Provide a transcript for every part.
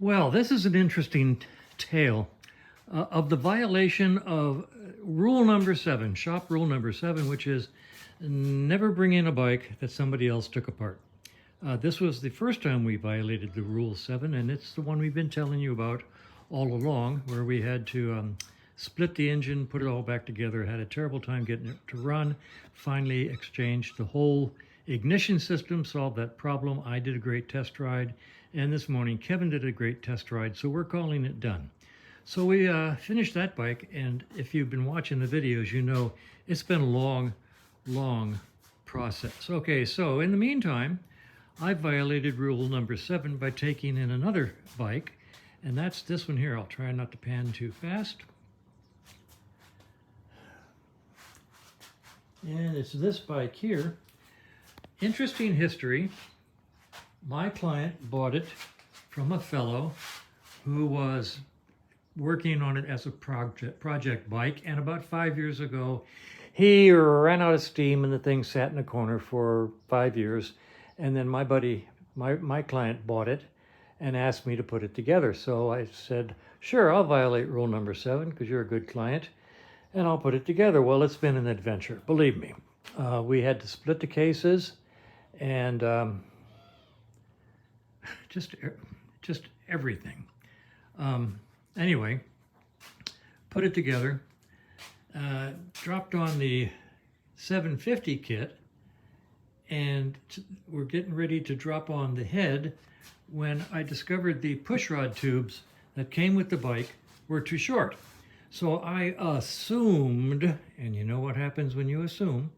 Well, this is an interesting tale of the violation of rule number 7, shop rule number 7, which is never bring in a bike that somebody else took apart. This was the first time we violated the rule 7, and it's the one we've been telling you about all along, where we had to split the engine, put it all back together, had a terrible time getting it to run, finally exchanged the whole ignition system, solved that problem. I did a great test ride, and this morning Kevin did a great test ride, so we're calling it done. So we finished that bike, and if you've been watching the videos, you know it's been a long process. Okay, so in the meantime, I violated rule number 7 by taking in another bike, and that's this one here. I'll try not to pan too fast. And it's this bike here. Interesting history. My client bought it from a fellow who was working on it as a project bike, and about 5 years ago, he ran out of steam and the thing sat in a corner for 5 years. And then my client bought it and asked me to put it together. So I said, sure, I'll violate rule number 7 because you're a good client, and I'll put it together. Well, it's been an adventure, believe me. We had to split the cases, and just everything. Anyway, put it together, dropped on the 750 kit, and we're getting ready to drop on the head when I discovered the pushrod tubes that came with the bike were too short. So I assumed, and you know what happens when you assume,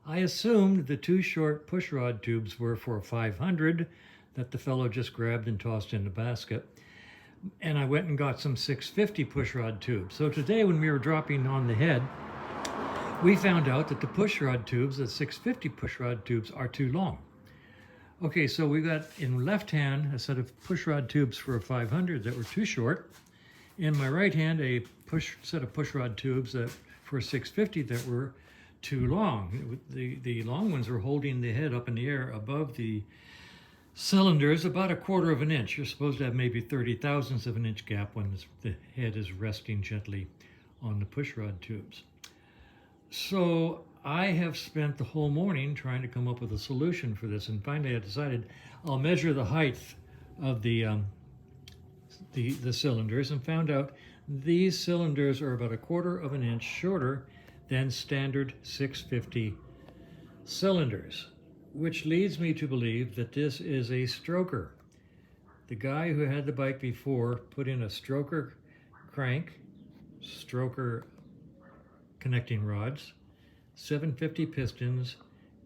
I assumed the too short pushrod tubes were for 500 that the fellow just grabbed and tossed in the basket. And I went and got some 650 pushrod tubes. So today when we were dropping on the head, we found out that the pushrod tubes, the 650 pushrod tubes, are too long. Okay, so we got in left hand a set of pushrod tubes for a 500 that were too short. In my right hand, a set of pushrod tubes that for a 650 that were too long. The long ones were holding the head up in the air above the cylinders about 1/4 of an inch. You're supposed to have maybe 30 thousandths of an inch gap when the head is resting gently on the pushrod tubes. So I have spent the whole morning trying to come up with a solution for this, and finally I decided I'll measure the height of the cylinders, and found out these cylinders are about 1/4 of an inch shorter than standard 650 cylinders, which leads me to believe that this is a stroker. The guy who had the bike before put in a stroker crank, stroker connecting rods, 750 pistons,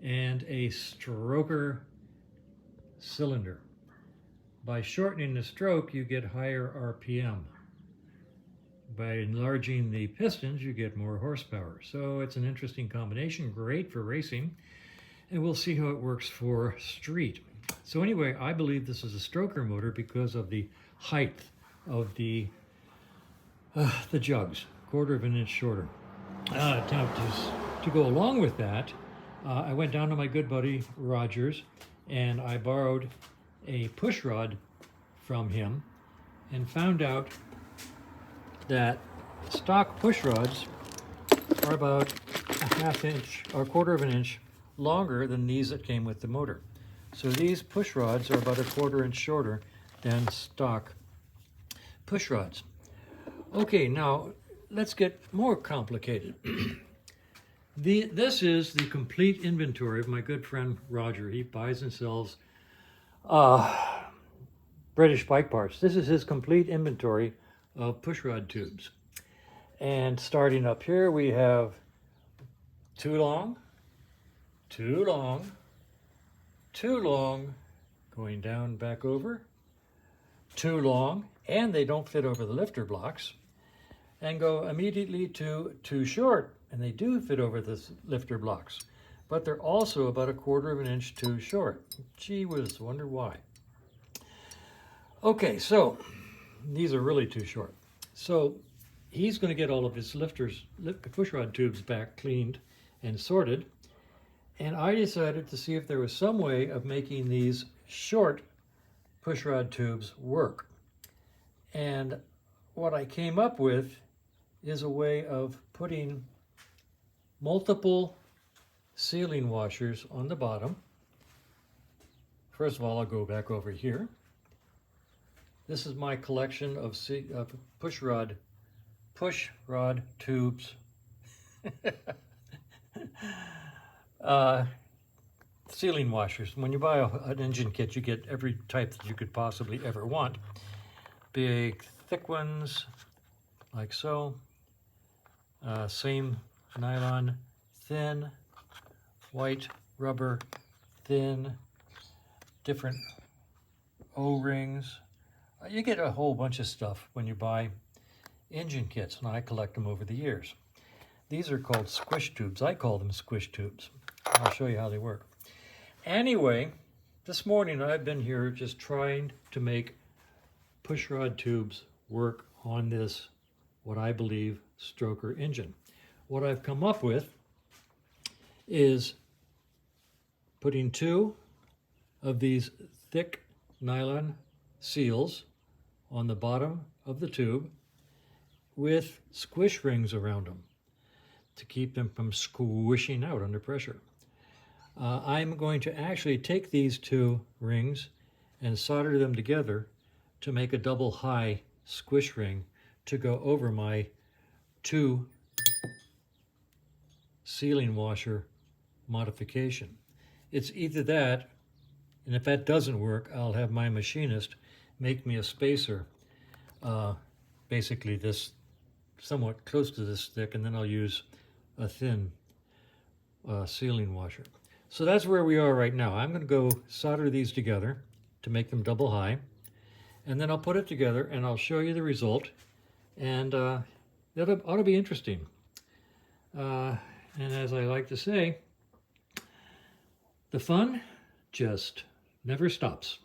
and a stroker cylinder. By shortening the stroke, you get higher RPM. By enlarging the pistons, you get more horsepower. So it's an interesting combination, great for racing, and we'll see how it works for street. So anyway, I believe this is a stroker motor because of the height of the jugs, 1/4 of an inch shorter. To go along with that, I went down to my good buddy Roger's, and I borrowed a push rod from him and found out that stock push rods are about a 1/2 inch or 1/4 of an inch longer than these that came with the motor. So these push rods are about a 1/4 inch shorter than stock push rods. Okay, now let's get more complicated. This is the complete inventory of my good friend Roger. He buys and sells British bike parts. This is his complete inventory of pushrod tubes. And starting up here, we have too long, too long, too long, going down back over, too long, and they don't fit over the lifter blocks, and go immediately to too short, and they do fit over the lifter blocks, but they're also about 1/4 of an inch too short. Gee whiz, wonder why. Okay, so these are really too short. So he's going to get all of his pushrod tubes back cleaned and sorted, and I decided to see if there was some way of making these short pushrod tubes work. And what I came up with is a way of putting multiple sealing washers on the bottom. First of all, I'll go back over here. This is my collection of push rod tubes. Sealing washers. When you buy an engine kit, you get every type that you could possibly ever want. Big, thick ones, like so. Same nylon, thin, white rubber, thin, different O-rings. You get a whole bunch of stuff when you buy engine kits, and I collect them over the years. These are called squish tubes. I call them squish tubes. I'll show you how they work. Anyway, this morning I've been here just trying to make pushrod tubes work on this, what I believe, stroker engine. What I've come up with is putting 2 of these thick nylon seals on the bottom of the tube with squish rings around them to keep them from squishing out under pressure. I'm going to actually take these 2 rings and solder them together to make a double high squish ring to go over my 2 sealing washer modification. It's either that, and if that doesn't work, I'll have my machinist make me a spacer, basically this somewhat close to this thick, and then I'll use a thin sealing washer. So that's where we are right now. I'm going to go solder these together to make them double high, and then I'll put it together and I'll show you the result, and that ought to be interesting. And as I like to say, the fun just never stops.